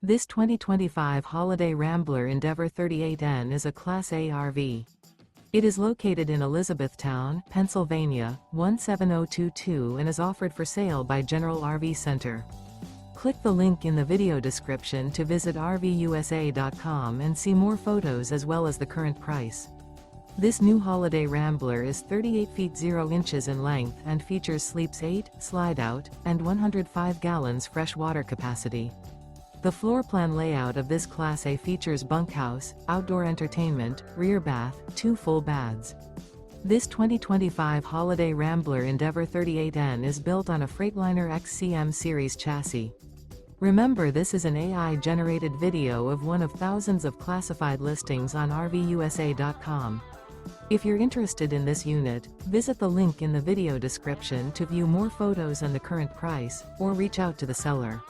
This 2025 Holiday Rambler Endeavor 38N is a Class A RV. It is located in Elizabethtown, Pennsylvania, 17022 and is offered for sale by General RV Center. Click the link in the video description to visit RVUSA.com and see more photos as well as the current price. This new Holiday Rambler is 38 feet 0 inches in length and features sleeps 8, slide-out, and 105 gallons fresh water capacity. The floor plan layout of this Class A features bunkhouse, outdoor entertainment, rear bath, 2 full baths. This 2025 Holiday Rambler Endeavor 38N is built on a Freightliner XCM Series chassis. Remember, this is an AI-generated video of one of thousands of classified listings on RVUSA.com. If you're interested in this unit, visit the link in the video description to view more photos and the current price, or reach out to the seller.